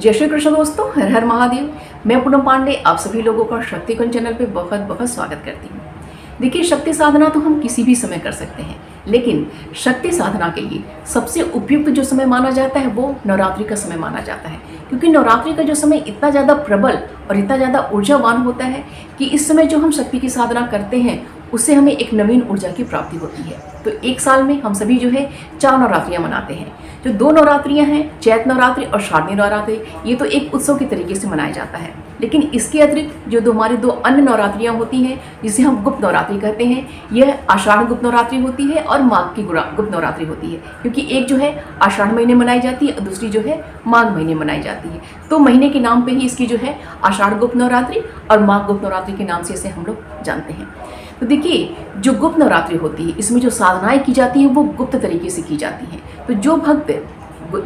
जय श्री कृष्ण दोस्तों, हर हर महादेव। मैं पूनम पांडे आप सभी लोगों का शक्तिकुंज चैनल पे बहुत बहुत स्वागत करती हूँ। देखिए, शक्ति साधना तो हम किसी भी समय कर सकते हैं, लेकिन शक्ति साधना के लिए सबसे उपयुक्त जो समय माना जाता है वो नवरात्रि का समय माना जाता है। क्योंकि नवरात्रि का जो समय इतना ज़्यादा प्रबल और इतना ज़्यादा ऊर्जावान होता है कि इस समय जो हम शक्ति की साधना करते हैं उससे हमें एक नवीन ऊर्जा की प्राप्ति होती है। तो एक साल में हम सभी जो है 4 नवरात्रियाँ मनाते हैं। जो 2 नवरात्रियाँ हैं, चैत नवरात्रि और शारदीय नवरात्रि, ये तो एक उत्सव के तरीके से मनाया जाता है। लेकिन इसके अतिरिक्त जो हमारी 2 अन्य नवरात्रियाँ होती हैं, जिसे हम गुप्त नवरात्रि कहते हैं, यह आषाढ़ गुप्त नवरात्रि होती है और माघ की गुप्त नवरात्रि होती है। क्योंकि एक जो है आषाढ़ महीने मनाई जाती है और दूसरी जो है माघ महीने मनाई जाती है। तो महीने के नाम पे ही इसकी जो है आषाढ़ गुप्त नवरात्रि और माघ गुप्त नवरात्रि के नाम से इसे हम लोग जानते हैं। तो देखिए, जो गुप्त नवरात्रि होती है इसमें जो साधनाएं की जाती हैं वो गुप्त तरीके से की जाती हैं। तो जो भक्त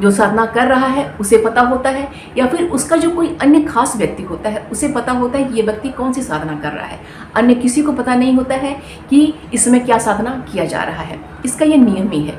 जो साधना कर रहा है उसे पता होता है, या फिर उसका जो कोई अन्य खास व्यक्ति होता है उसे पता होता है कि ये व्यक्ति कौन सी साधना कर रहा है। अन्य किसी को पता नहीं होता है कि इसमें क्या साधना किया जा रहा है। इसका ये नियम ही है।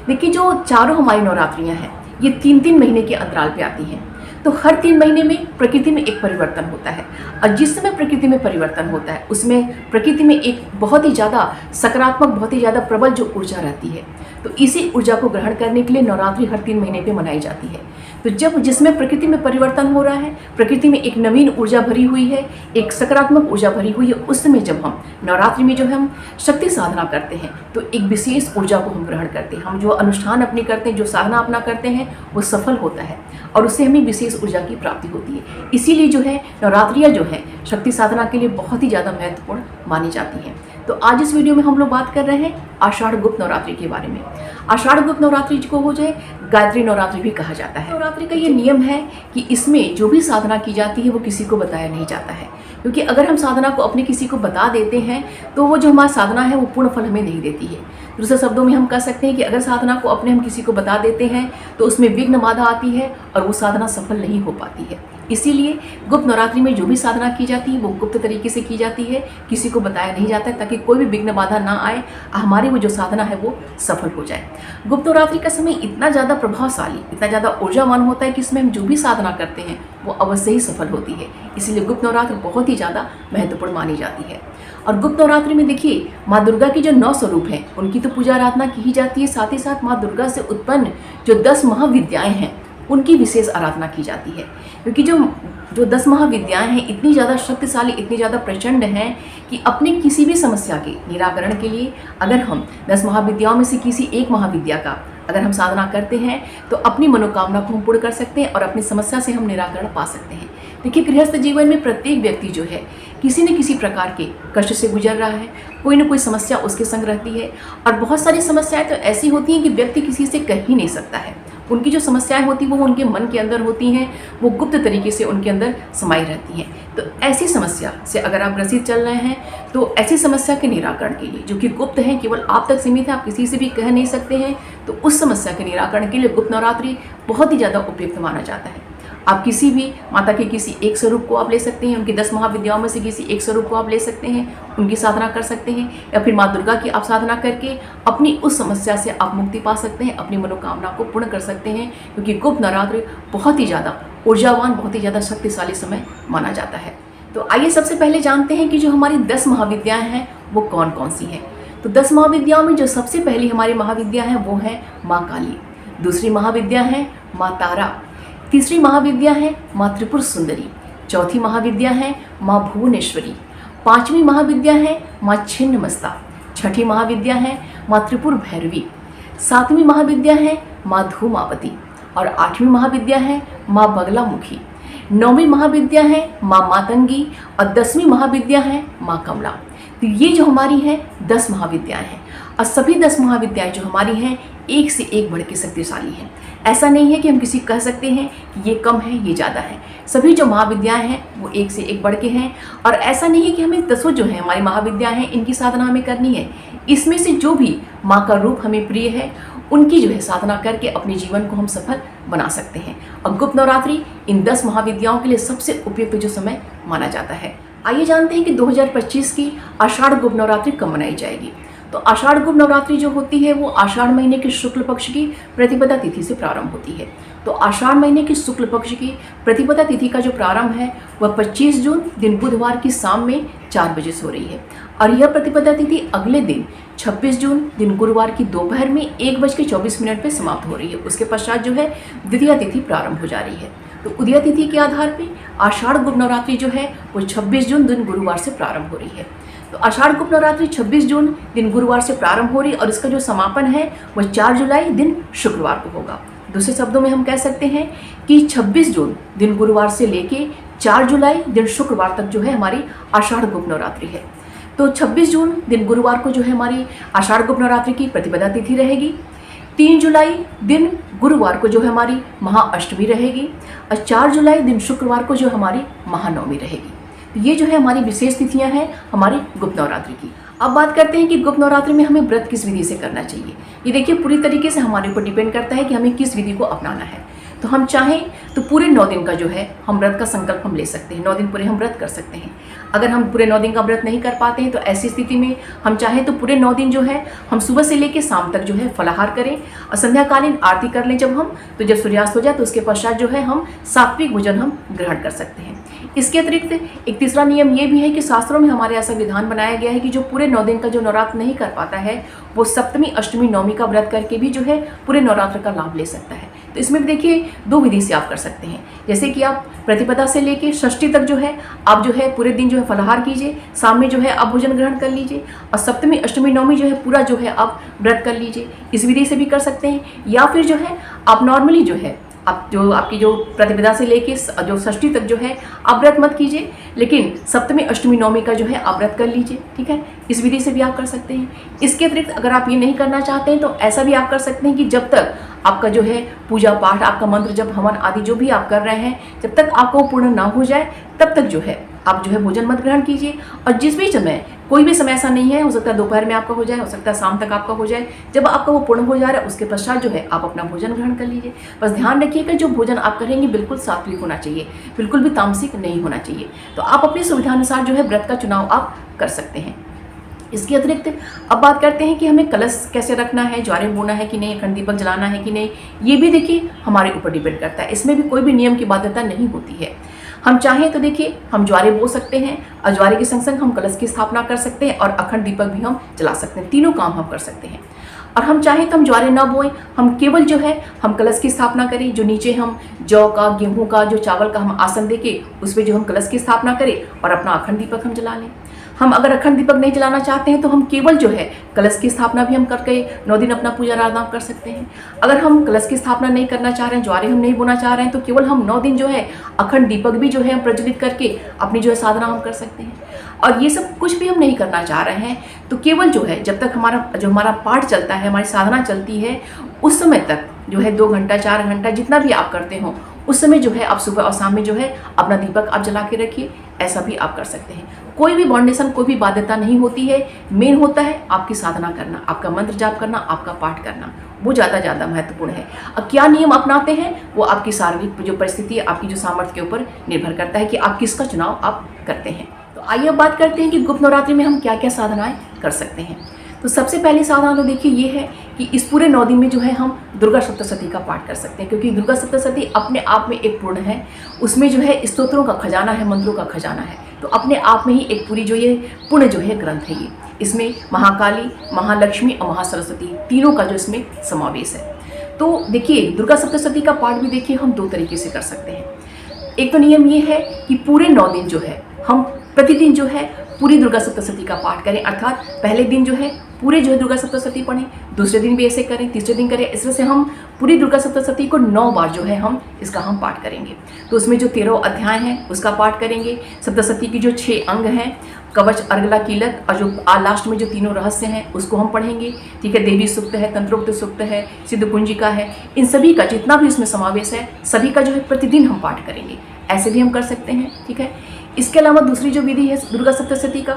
देखिए, जो चारों हमारी नवरात्रियाँ हैं ये 3-3 महीने के अंतराल पे आती हैं। तो हर 3 महीने में प्रकृति में एक परिवर्तन होता है, और जिस समय प्रकृति में परिवर्तन होता है उसमें प्रकृति में एक बहुत ही ज़्यादा सकारात्मक, बहुत ही ज़्यादा प्रबल जो ऊर्जा रहती है। तो इसी ऊर्जा को ग्रहण करने के लिए नवरात्रि हर 3 महीने पे मनाई जाती है। तो जब जिसमें प्रकृति में परिवर्तन हो रहा है, प्रकृति में एक नवीन ऊर्जा भरी हुई है, एक सकारात्मक ऊर्जा भरी हुई है, उस समय जब हम नवरात्रि में जो है हम शक्ति साधना करते हैं तो एक विशेष ऊर्जा को हम ग्रहण करते हैं। हम जो अनुष्ठान अपने करते हैं, जो साधना अपना करते हैं वो सफल होता है और उससे हमें विशेष ऊर्जा की प्राप्ति होती है। इसीलिए जो है नवरात्रियाँ जो है शक्ति साधना के लिए बहुत ही ज़्यादा महत्वपूर्ण मानी जाती हैं। तो आज इस वीडियो में हम लोग बात कर रहे हैं आषाढ़ गुप्त नवरात्रि के बारे में। आषाढ़ गुप्त नवरात्रि को हो जाए गायत्री नवरात्रि भी कहा जाता है। नवरात्रि का ये नियम है कि इसमें जो भी साधना की जाती है वो किसी को बताया नहीं जाता है। क्योंकि अगर हम साधना को अपने किसी को बता देते हैं तो वो जो हमारी साधना है वो पूर्ण फल हमें नहीं देती है। दूसरे शब्दों में हम कह सकते हैं कि अगर साधना को अपने हम किसी को बता देते हैं तो उसमें विघ्न बाधा आती है और वो साधना सफल नहीं हो पाती है। इसीलिए गुप्त नवरात्रि में जो भी साधना की जाती है वो गुप्त तरीके से की जाती है, किसी को बताया नहीं जाता है, ताकि कोई भी विघ्न बाधा ना आए, हमारी वो जो साधना है वो सफल हो जाए। गुप्त नवरात्रि का समय इतना ज़्यादा प्रभावशाली, इतना ज़्यादा ऊर्जावान होता है कि इसमें हम जो भी साधना करते हैं वो अवश्य ही सफल होती है। इसीलिए गुप्त नवरात्रि बहुत ही ज़्यादा महत्वपूर्ण मानी जाती है। और गुप्त नवरात्रि में देखिए, माँ दुर्गा की जो 9 स्वरूप हैं उनकी तो पूजा आराधना की ही जाती है। साथ ही साथ माँ दुर्गा से उत्पन्न जो 10 महाविद्याएँ हैं उनकी विशेष आराधना की जाती है। क्योंकि जो 10 महाविद्याएँ हैं इतनी ज़्यादा शक्तिशाली, इतनी ज़्यादा प्रचंड हैं कि अपने किसी भी समस्या के निराकरण के लिए अगर हम 10 महाविद्याओं में से किसी एक महाविद्या का अगर हम साधना करते हैं तो अपनी मनोकामना को हम पूर्ण कर सकते हैं और अपनी समस्या से हम निराकरण पा सकते हैं। देखिए, गृहस्थ जीवन में प्रत्येक व्यक्ति जो है किसी न किसी प्रकार के कष्ट से गुजर रहा है, कोई ना कोई समस्या उसके संग रहती है। और बहुत सारी समस्याएं तो ऐसी होती हैं कि व्यक्ति किसी से कह ही नहीं सकता है। उनकी जो समस्याएं होती हैं वो उनके मन के अंदर होती हैं, वो गुप्त तरीके से उनके अंदर समाई रहती हैं। तो ऐसी समस्या से अगर आप ग्रसित चल रहे हैं तो ऐसी समस्या के निराकरण के लिए, जो कि गुप्त है, केवल आप तक सीमित है, आप किसी से भी कह नहीं सकते हैं, तो उस समस्या के निराकरण के लिए गुप्त नवरात्रि बहुत ही ज़्यादा उपयुक्त माना जाता है। आप किसी भी माता के किसी एक स्वरूप को आप ले सकते हैं, उनकी 10 महाविद्याओं में से किसी एक स्वरूप को आप ले सकते हैं, उनकी साधना कर सकते हैं, या फिर माँ दुर्गा की आप साधना करके अपनी उस समस्या से आप मुक्ति पा सकते हैं, अपनी मनोकामना को पूर्ण कर सकते हैं। क्योंकि गुप्त नवरात्रि बहुत ही ज़्यादा ऊर्जावान, बहुत ही ज़्यादा शक्तिशाली समय माना जाता है। तो आइए सबसे पहले जानते हैं कि जो हमारी 10 महाविद्याएँ हैं वो कौन कौन सी हैं। तो 10 महाविद्याओं में जो सबसे पहली हमारी महाविद्या है वो है माँ काली, दूसरी महाविद्या है माँ तारा, तीसरी महाविद्या है माँ त्रिपुर सुंदरी, चौथी महाविद्या है माँ भुवनेश्वरी, 5वीं महाविद्या है माँ छिन्नमस्ता, 6ठी महाविद्या है माँ त्रिपुर भैरवी, 7वीं महाविद्या है माँ धूमावती और 8वीं महाविद्या है माँ बगलामुखी, 9वीं महाविद्या है माँ मातंगी और 10वीं महाविद्या है माँ कमला। तो ये जो हमारी है 10 महाविद्याएँ हैं, और सभी 10 महाविद्याएँ जो हमारी हैं एक से एक बढ़ के शक्तिशाली हैं। ऐसा नहीं है कि हम किसी कह सकते हैं कि ये कम है, ये ज़्यादा है। सभी जो महाविद्याएँ हैं वो एक से एक बढ़ के हैं। और ऐसा नहीं है कि हमें 10 जो हैं हमारी महाविद्याएँ हैं इनकी साधना हमें करनी है। इसमें से जो भी माँ का रूप हमें प्रिय है उनकी जो है साधना करके अपने जीवन को हम सफल बना सकते हैं। और गुप्त नवरात्रि इन 10 महाविद्याओं के लिए सबसे उपयुक्त जो समय माना जाता है। आइए जानते हैं कि 2025 की आषाढ़ गुप्त नवरात्रि कब मनाई जाएगी। तो आषाढ़ गुप्त नवरात्रि जो होती है वो आषाढ़ महीने के शुक्ल पक्ष की प्रतिपदा तिथि से प्रारंभ होती है। तो आषाढ़ महीने की शुक्ल पक्ष की प्रतिपदा तिथि का जो प्रारंभ है वह 25 जून दिन बुधवार की शाम में 4 बजे से हो रही है और यह प्रतिपदा तिथि अगले दिन 26 जून दिन गुरुवार की दोपहर में 1:24 पर समाप्त हो रही है। उसके पश्चात जो है द्वितीया तिथि प्रारंभ हो जा रही है। तो उदया तिथि के आधार पर आषाढ़ गुप्त नवरात्रि जो है वो 26 जून दिन गुरुवार से प्रारंभ हो रही है। तो आषाढ़ गुप्त नवरात्रि 26 जून दिन गुरुवार से प्रारंभ हो रही है और इसका जो समापन है वह 4 जुलाई दिन शुक्रवार को होगा। दूसरे शब्दों में हम कह सकते हैं कि 26 जून दिन गुरुवार से लेके 4 जुलाई दिन शुक्रवार तक जो है हमारी आषाढ़ गुप्त नवरात्रि है। तो 26 जून दिन गुरुवार को जो है हमारी आषाढ़ गुप्त नवरात्रि की प्रतिपदा तिथि रहेगी। 3 जुलाई दिन गुरुवार को जो है हमारी महाअष्टमी रहेगी और 4 जुलाई दिन शुक्रवार को जो हमारी महानवमी रहेगी। तो ये जो है हमारी विशेष तिथियां हैं हमारी गुप्त नवरात्रि की। अब बात करते हैं कि गुप्त नवरात्रि में हमें व्रत किस विधि से करना चाहिए। ये देखिए पूरी तरीके से हमारे ऊपर डिपेंड करता है कि हमें किस विधि को अपनाना है। तो हम चाहें तो पूरे 9 दिन का जो है हम व्रत का संकल्प हम ले सकते हैं। 9 दिन पूरे हम व्रत कर सकते हैं। अगर हम पूरे 9 दिन का व्रत नहीं कर पाते हैं तो ऐसी स्थिति में हम चाहें तो पूरे 9 दिन जो है हम सुबह से लेकर शाम तक जो है फलाहार करें और संध्याकालीन आरती कर लें जब हम, तो जब सूर्यास्त हो जाए तो उसके पश्चात जो है हम सात्विक भोजन हम ग्रहण कर सकते हैं। इसके अतिरिक्त एक तीसरा नियम ये भी है कि शास्त्रों में हमारे ऐसा विधान बनाया गया है कि जो पूरे 9 दिन का जो नवरात्र नहीं कर पाता है वो सप्तमी अष्टमी नवमी का व्रत करके भी जो है पूरे नवरात्र का लाभ ले सकता है। तो इसमें भी देखिए 2 विधि से आप कर सकते हैं। जैसे कि आप प्रतिपदा से लेके षष्ठी तक जो है आप जो है पूरे दिन जो है फलाहार कीजिए, शाम में जो है आप भोजन ग्रहण कर लीजिए और सप्तमी अष्टमी नवमी जो है पूरा जो है आप व्रत कर लीजिए। इस विधि से भी कर सकते हैं। या फिर जो है आप नॉर्मली जो है आप जो आपकी जो प्रतिपदा से लेके जो षष्ठी तक जो है आप व्रत मत कीजिए, लेकिन सप्तमी अष्टमी नवमी का जो है आप व्रत कर लीजिए। ठीक है, इस विधि से भी आप कर सकते हैं। इसके अतिरिक्त अगर आप ये नहीं करना चाहते हैं तो ऐसा भी आप कर सकते हैं कि जब तक आपका जो है पूजा पाठ, आपका मंत्र जप हवन आदि जो भी आप कर रहे हैं, जब तक आपका वो पूर्ण ना हो जाए तब तक जो है आप जो है भोजन मत ग्रहण कीजिए। और जिस भी समय, कोई भी समय ऐसा नहीं है, हो सकता है दोपहर में आपका हो जाए, हो सकता है शाम तक आपका हो जाए, जब आपका वो पूर्ण हो जा रहा है उसके पश्चात जो है आप अपना भोजन ग्रहण कर लीजिए। बस ध्यान रखिएगा जो भोजन आप करेंगे बिल्कुल सात्विक होना चाहिए, बिल्कुल भी तामसिक नहीं होना चाहिए। तो आप अपनी सुविधानुसार जो है व्रत का चुनाव आप कर सकते हैं। इसके अतिरिक्त अब बात करते हैं कि हमें कलश कैसे रखना है, ज्वारे बोना है कि नहीं, अखंड दीपक जलाना है कि नहीं, ये भी देखिए हमारे ऊपर डिपेंड करता है। इसमें भी कोई भी नियम की बाध्यता नहीं होती है। हम चाहें तो देखिए हम ज्वारे बो सकते हैं और ज्वारे के संग संग हम कलश की स्थापना कर सकते हैं और अखंड दीपक भी हम जला सकते हैं। तीनों काम हम कर सकते हैं। और हम चाहें तो हम ज्वारे ना बोएं, हम केवल जो है हम कलश की स्थापना करें। जो नीचे हम जौ का, गेहूं का, जो चावल का हम आसन देके उस पर जो हम कलश की स्थापना करें और अपना अखंड दीपक हम जला लें। हम अगर अखंड दीपक नहीं जलाना चाहते हैं तो हम केवल जो है कलश की स्थापना भी हम करके 9 दिन अपना पूजा आराधना कर सकते हैं। अगर हम कलश की स्थापना नहीं करना चाह रहे हैं, ज्वारे हम नहीं बोना चाह रहे हैं, तो केवल हम 9 दिन जो है अखंड दीपक भी जो है हम प्रज्वलित करके अपनी जो है साधना हम कर सकते हैं। और ये सब कुछ भी हम नहीं करना चाह रहे हैं तो केवल जो है जब तक हमारा पाठ चलता है, हमारी साधना चलती है, उस समय तक जो है 2 घंटा 4 घंटा जितना भी आप करते हो उस समय जो है आप सुबह और शाम में जो है अपना दीपक आप जला के रखिए। ऐसा भी आप कर सकते हैं। कोई भी बाउंडेशन, कोई भी बाध्यता नहीं होती है। मेन होता है आपकी साधना करना, आपका मंत्र जाप करना, आपका पाठ करना, वो ज़्यादा महत्वपूर्ण है। अब क्या नियम अपनाते हैं वो आपकी शारीरिक जो परिस्थिति है, आपकी जो सामर्थ्य के ऊपर निर्भर करता है कि आप किसका चुनाव आप करते हैं। तो आइए अब बात करते हैं कि गुप्त नवरात्रि में हम क्या क्या साधनाएं कर सकते हैं। तो सबसे पहली साधना तो देखिए ये है कि इस पूरे 9 दिन में जो है हम दुर्गा सप्तशती का पाठ कर सकते हैं, क्योंकि दुर्गा सप्तशती अपने आप में एक पूर्ण है। उसमें जो है स्तोत्रों का खजाना है, मंत्रों का खजाना है। तो अपने आप में ही एक पूरी जो ये पूर्ण जो है ग्रंथ है। ये इसमें महाकाली, महालक्ष्मी और महासरस्वती तीनों का जो इसमें समावेश है। तो देखिए दुर्गा सप्तशती का पाठ भी देखिए हम 2 तरीके से कर सकते हैं। एक तो नियम ये है कि पूरे 9 दिन जो है हम प्रतिदिन जो है पूरी दुर्गा सप्तशती का पाठ करें, अर्थात पहले दिन जो है पूरे जो है दुर्गा सप्तशती पढ़ें, दूसरे दिन भी ऐसे करें, तीसरे दिन करें। इस तरह से हम पूरी दुर्गा सप्तशती को 9 बार जो है हम इसका हम पाठ करेंगे। तो उसमें जो 13 अध्याय हैं उसका पाठ करेंगे। सप्तशती की जो 6 अंग हैं, कवच, अर्गला, कीलक और जो लास्ट में जो 3 रहस्य हैं उसको हम पढ़ेंगे। ठीक है, देवी सूक्त है, तंत्रोक्त सूक्त है, सिद्ध कुंजिका है, इन सभी का जितना भी उसमें समावेश है सभी का जो है प्रतिदिन हम पाठ करेंगे। ऐसे भी हम कर सकते हैं। ठीक है, इसके अलावा दूसरी जो विधि है दुर्गा सप्तशती का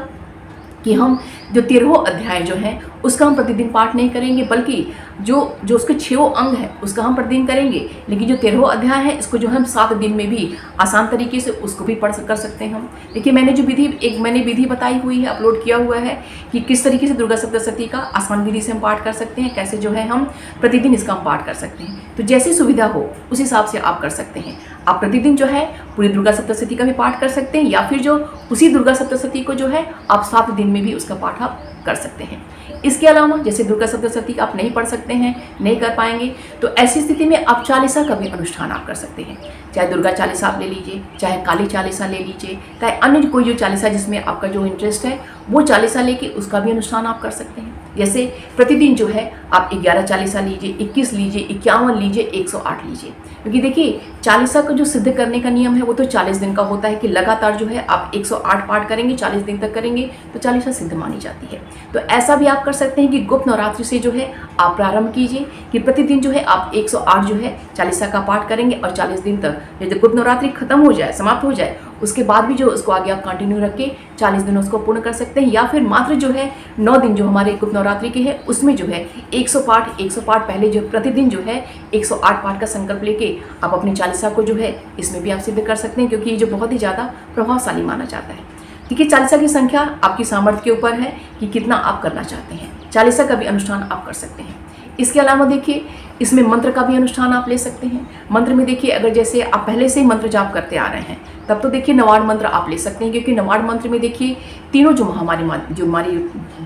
कि हम जो 13 अध्याय जो हैं उसका हम प्रतिदिन पाठ नहीं करेंगे, बल्कि जो जो उसके 6 अंग है उसका हम प्रतिदिन करेंगे। लेकिन जो 13वां अध्याय है इसको जो हम 7 दिन में भी आसान तरीके से उसको भी कर सकते हैं हम। देखिए मैंने जो विधि बताई हुई है, अपलोड किया हुआ है कि किस तरीके से दुर्गा सप्तशती का आसान विधि से हम पाठ कर सकते हैं, कैसे जो है हम प्रतिदिन इसका हम पाठ कर सकते हैं। तो जैसी सुविधा हो उस हिसाब से आप कर सकते हैं। आप प्रतिदिन जो है पूरी दुर्गा सप्तशती का भी पाठ कर सकते हैं, या फिर जो उसी दुर्गा सप्तशती को जो है आप 7 दिन में भी उसका पाठ आप कर सकते हैं। इसके अलावा जैसे दुर्गा सप्तशती आप नहीं पढ़ सकते हैं, नहीं कर पाएंगे, तो ऐसी स्थिति में आप चालीसा का भी अनुष्ठान आप कर सकते हैं। चाहे दुर्गा चालीसा आप ले लीजिए, चाहे काली चालीसा ले लीजिए, चाहे अन्य कोई जो चालीसा जिसमें आपका जो इंटरेस्ट है वो चालीसा लेके उसका भी अनुष्ठान आप कर सकते हैं। जैसे प्रतिदिन जो है आप 11 चालीसा लीजिए, 21 लीजिए, 51 लीजिए, 108 लीजिए। क्योंकि देखिए चालीसा को जो सिद्ध करने का नियम है वो तो 40 दिन का होता है कि लगातार जो है आप 108 पाठ करेंगे, 40 दिन तक करेंगे तो चालीसा सिद्ध मानी जाती है। तो ऐसा भी आप कर सकते हैं कि गुप्त नवरात्रि से जो है आप प्रारंभ कीजिए कि प्रतिदिन जो है आप 108 जो है चालीसा का पाठ करेंगे, और 40 दिन तक जब गुप्त नवरात्रि खत्म हो जाए, समाप्त हो जाए, उसके बाद भी जो उसको आगे आप कंटिन्यू रख के 40 दिन उसको पूर्ण कर सकते हैं। या फिर मात्र जो है 9 दिन जो हमारे गुप्त नवरात्रि के हैं उसमें जो है 100 पाठ पहले जो प्रतिदिन जो है 108 पाठ का संकल्प लेके आप अपनी चालीसा को जो है इसमें भी आप सिद्ध कर सकते हैं, क्योंकि ये जो बहुत ही ज़्यादा प्रभावशाली माना जाता है। देखिए चालीसा की संख्या आपकी सामर्थ्य के ऊपर है कि कितना आप करना चाहते हैं। चालीसा का भी अनुष्ठान आप कर सकते हैं। इसके अलावा देखिए इसमें मंत्र का भी अनुष्ठान आप ले सकते हैं। मंत्र में देखिए अगर जैसे आप पहले से ही मंत्र जाप करते आ रहे हैं तब तो देखिए नवाड़ मंत्र आप ले सकते हैं, क्योंकि नवाड़ मंत्र में देखिए तीनों जो हमारी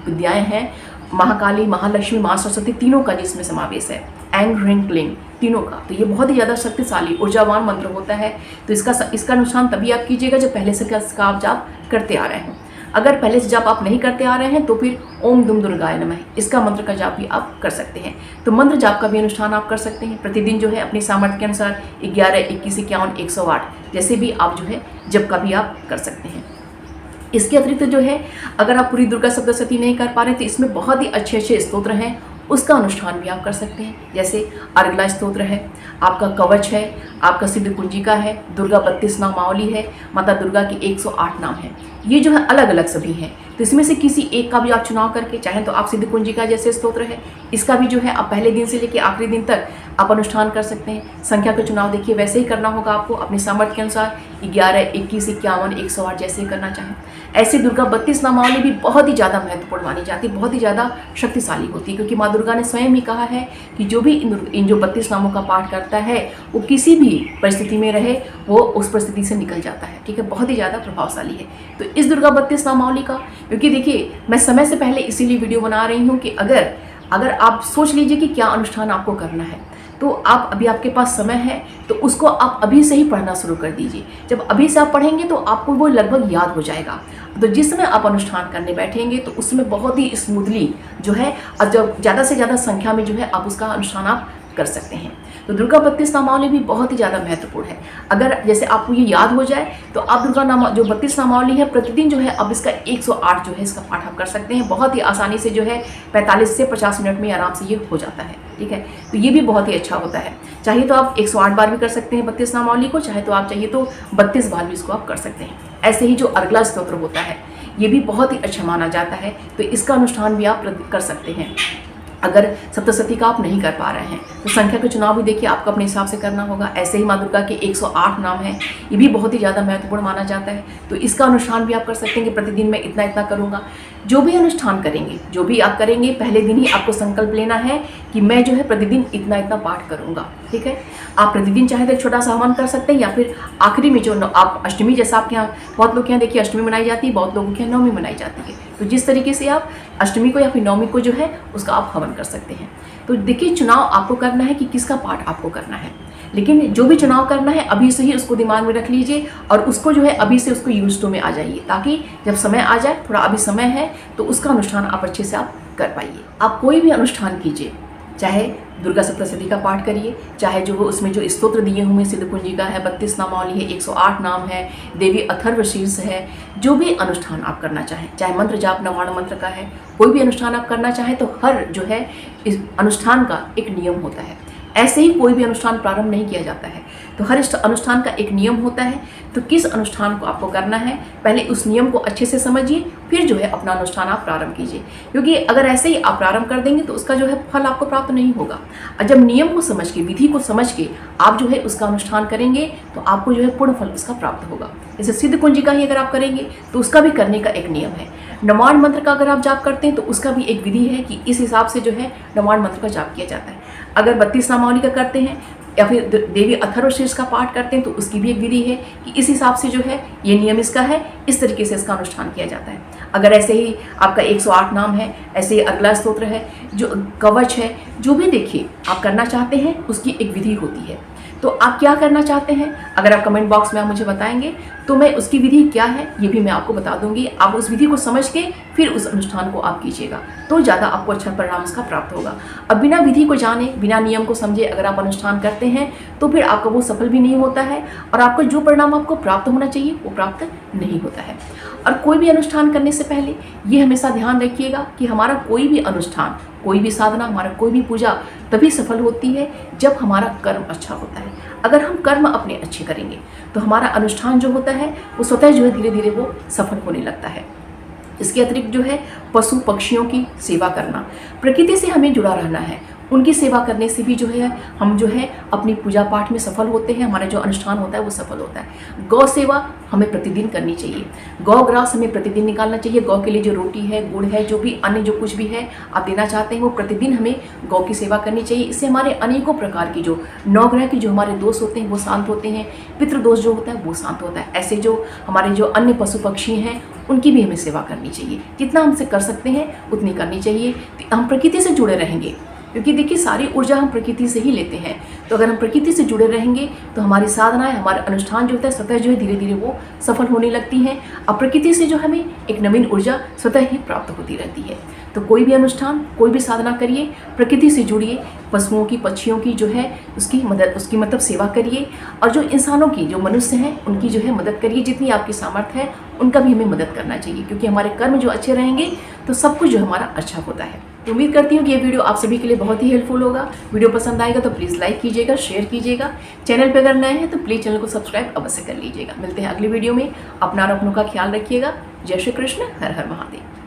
विद्याएं हैं, महाकाली, महालक्ष्मी, माँ सरस्वती, तीनों का जिसमें समावेश है, एंग ह्रीं क्लीं तीनों का, तो ये बहुत ही ज़्यादा शक्तिशाली ऊर्जावान मंत्र होता है। तो इसका अनुष्ठान तभी आप कीजिएगा जब पहले से इसका आप जाप करते आ रहे हैं। अगर पहले से जाप आप नहीं करते आ रहे हैं तो फिर ओम दुम दुर्गाय नमः इसका मंत्र का जाप भी आप कर सकते हैं। तो मंत्र जाप का भी अनुष्ठान आप कर सकते हैं प्रतिदिन जो है अपनी सामर्थ्य के अनुसार 11, 21, 51, 108 जैसे भी आप जो है जप का भी आप कर सकते हैं। इसके अतिरिक्त जो है अगर आप पूरी दुर्गा सप्तशती नहीं कर पा रहे तो इसमें बहुत ही अच्छे अच्छे स्तोत्र हैं, उसका अनुष्ठान भी आप कर सकते हैं। जैसे अर्गला स्तोत्र है, आपका कवच है, आपका सिद्ध कुंजिका है, दुर्गा 32 नामावली है, माता दुर्गा के 108 नाम है। ये जो है अलग अलग सभी हैं, तो इसमें से किसी एक का भी आप चुनाव करके, चाहे तो आप सिद्ध कुंजिका जैसे स्तोत्र है इसका भी जो है आप पहले दिन से लेकर आखिरी दिन तक आप अनुष्ठान कर सकते हैं। संख्या का चुनाव देखिए वैसे ही करना होगा आपको अपनी सामर्थ्य के अनुसार, 11, 21, 51, 108 जैसे ही करना चाहें। ऐसे दुर्गा 32 नामावली भी बहुत ही ज़्यादा महत्वपूर्ण मानी जाती है, बहुत ही ज़्यादा शक्तिशाली होती है, क्योंकि माँ दुर्गा ने स्वयं ही कहा है कि जो भी इन जो 32 नामों का पाठ करता है वो किसी भी परिस्थिति में रहे वो उस परिस्थिति से निकल जाता है। ठीक है, बहुत ही ज़्यादा प्रभावशाली है। तो इस दुर्गा 32 नामावली का, क्योंकि देखिए मैं समय से पहले इसीलिए वीडियो बना रही हूँ कि अगर आप सोच लीजिए कि क्या अनुष्ठान आपको करना है तो आप अभी आपके पास समय है तो उसको आप अभी से ही पढ़ना शुरू कर दीजिए। जब अभी से आप पढ़ेंगे तो आपको वो लगभग याद हो जाएगा। तो जिस समय आप अनुष्ठान करने बैठेंगे तो उसमें बहुत ही स्मूथली जो है जब ज़्यादा से ज़्यादा संख्या में जो है आप उसका अनुष्ठान आप कर सकते हैं। तो दुर्गा 32 नामावली भी बहुत ही ज़्यादा महत्वपूर्ण है। अगर जैसे आपको ये याद हो जाए तो आप दुर्गा नाम जो 32 नामावली है प्रतिदिन जो है अब इसका 108 जो है इसका पाठ आप कर सकते हैं। बहुत ही आसानी से जो है 45 से 50 मिनट में आराम से ये हो जाता है। ठीक है, तो ये भी बहुत ही अच्छा होता है। चाहिए तो आप 108 बार भी कर सकते हैं 32 नामावली को, चाहे तो आप चाहिए तो 32 बार भी इसको आप कर सकते हैं। ऐसे ही जो अर्गला स्तोत्र होता है ये भी बहुत ही अच्छा माना जाता है, तो इसका अनुष्ठान भी आप कर सकते हैं। अगर सप्तशती का आप नहीं कर पा रहे हैं तो संख्या का चुनाव भी देखिए आपको अपने हिसाब से करना होगा। ऐसे ही माँ दुर्गा के 108 नाम हैं, ये भी बहुत ही ज़्यादा महत्वपूर्ण माना जाता है, तो इसका अनुष्ठान भी आप कर सकते हैं कि प्रतिदिन मैं इतना इतना करूँगा। जो भी अनुष्ठान करेंगे, जो भी आप करेंगे, पहले दिन ही आपको संकल्प लेना है कि मैं जो है प्रतिदिन इतना इतना पाठ करूँगा। ठीक है, आप प्रतिदिन चाहे तो एक छोटा सा हवन कर सकते हैं, या फिर आखिरी में जो आप अष्टमी, जैसा आपके यहाँ बहुत लोग के यहाँ देखिए अष्टमी मनाई जाती है, बहुत लोगों के यहाँ नवमी मनाई जाती है, तो जिस तरीके से आप अष्टमी को या फिर नवमी को जो है उसका आप हवन कर सकते हैं। तो देखिए चुनाव आपको करना है कि किसका पाठ आपको करना है, लेकिन जो भी चुनाव करना है अभी से ही उसको दिमाग में रख लीजिए और उसको जो है अभी से उसको यूज टू में आ जाइए, ताकि जब समय आ जाए, थोड़ा अभी समय है तो उसका अनुष्ठान आप अच्छे से आप कर पाइए। आप कोई भी अनुष्ठान कीजिए, चाहे दुर्गा सप्तशती का पाठ करिए, चाहे जो वो उसमें जो स्तोत्र दिए हुए सिद्ध कुंजिका है, 32 नामावली है, 108 नाम है, देवी अथर्व शीर्ष है, जो भी अनुष्ठान आप करना चाहें, चाहे मंत्र जाप नवाण मंत्र का है, कोई भी अनुष्ठान आप करना चाहें तो हर जो है इस अनुष्ठान का एक नियम होता है। ऐसे ही कोई भी अनुष्ठान प्रारंभ नहीं किया जाता है। तो हर अनुष्ठान का एक नियम होता है, तो किस अनुष्ठान को आपको करना है पहले उस नियम को अच्छे से समझिए, फिर जो है अपना अनुष्ठान आप प्रारंभ कीजिए। क्योंकि अगर ऐसे ही आप प्रारंभ कर देंगे तो उसका जो है फल आपको प्राप्त नहीं होगा। और जब नियम को समझ के, विधि को समझ के आप जो है उसका अनुष्ठान करेंगे तो आपको जो है पूर्ण फल उसका प्राप्त होगा। जैसे सिद्ध कुंजिका ही अगर आप करेंगे तो उसका भी करने का एक नियम है। नवाण मंत्र का अगर आप जाप करते हैं तो उसका भी एक विधि है कि इस हिसाब से जो है नवाण मंत्र का जाप किया जाता है। अगर 32 नामावली का करते हैं या फिर देवी अथर्वशीर्ष का पाठ करते हैं तो उसकी भी एक विधि है कि इस हिसाब से जो है ये नियम इसका है, इस तरीके से इसका अनुष्ठान किया जाता है। अगर ऐसे ही आपका 108 नाम है, ऐसे ही अगला स्तोत्र है, जो कवच है, जो भी देखिए आप करना चाहते हैं उसकी एक विधि होती है। तो आप क्या करना चाहते हैं अगर आप कमेंट बॉक्स में आप मुझे बताएंगे तो मैं उसकी विधि क्या है ये भी मैं आपको बता दूंगी। आप उस विधि को समझ के फिर उस अनुष्ठान को आप कीजिएगा तो ज़्यादा आपको अच्छा परिणाम उसका प्राप्त होगा। अब बिना विधि को जाने, बिना नियम को समझे अगर आप अनुष्ठान करते हैं तो फिर आपका वो सफल भी नहीं होता है और आपको जो परिणाम आपको प्राप्त होना चाहिए वो प्राप्त नहीं होता है। और कोई भी अनुष्ठान करने से पहले ये हमेशा ध्यान रखिएगा कि हमारा कोई भी अनुष्ठान, कोई भी साधना, हमारा कोई भी पूजा तभी सफल होती है जब हमारा कर्म अच्छा होता है। अगर हम कर्म अपने अच्छे करेंगे तो हमारा अनुष्ठान जो होता है वो स्वतः जो है धीरे धीरे वो सफल होने लगता है। इसके अतिरिक्त जो है पशु पक्षियों की सेवा करना, प्रकृति से हमें जुड़ा रहना है, उनकी सेवा करने से भी जो है हम जो है अपनी पूजा पाठ में सफल होते हैं, हमारा जो अनुष्ठान होता है वो सफल होता है। गौ सेवा हमें प्रतिदिन करनी चाहिए, गौ ग्रास हमें प्रतिदिन निकालना चाहिए। गौ के लिए जो रोटी है, गुड़ है, जो भी अन्य जो कुछ भी है आप देना चाहते हैं वो प्रतिदिन हमें गौ की सेवा करनी चाहिए। इससे हमारे अनेकों प्रकार की जो नवग्रह की जो हमारे दोष होते हैं वो शांत होते हैं, पितृदोष जो होता है वो शांत होता है। ऐसे जो हमारे जो अन्य पशु पक्षी हैं उनकी भी हमें सेवा करनी चाहिए, जितना हमसे कर सकते हैं उतनी करनी चाहिए। हम प्रकृति से जुड़े रहेंगे क्योंकि देखिए सारी ऊर्जा हम प्रकृति से ही लेते हैं। तो अगर हम प्रकृति से जुड़े रहेंगे तो हमारी साधनाएं, हमारा अनुष्ठान जो होता है स्वतः जो है धीरे धीरे वो सफल होने लगती हैं। और प्रकृति से जो हमें एक नवीन ऊर्जा स्वतः ही प्राप्त होती रहती है। तो कोई भी अनुष्ठान, कोई भी साधना करिए, प्रकृति से जुड़िए, पशुओं की, पक्षियों की जो है उसकी मदद, उसकी मतलब सेवा करिए। और जो इंसानों की, जो मनुष्य हैं उनकी जो है मदद करिए, जितनी आपकी सामर्थ्य है उनका भी हमें मदद करना चाहिए। क्योंकि हमारे कर्म जो अच्छे रहेंगे तो सब कुछ जो हमारा अच्छा होता है। तो उम्मीद करती हूँ कि ये वीडियो आप सभी के लिए बहुत ही हेल्पफुल होगा। वीडियो पसंद आएगा तो प्लीज़ लाइक कीजिएगा, शेयर कीजिएगा। चैनल पर अगर नए हैं तो प्लीज़ चैनल को सब्सक्राइब अवश्य कर लीजिएगा। मिलते हैं अगली वीडियो में। अपना और अपनों का ख्याल रखिएगा। जय श्री कृष्ण, हर हर महादेव।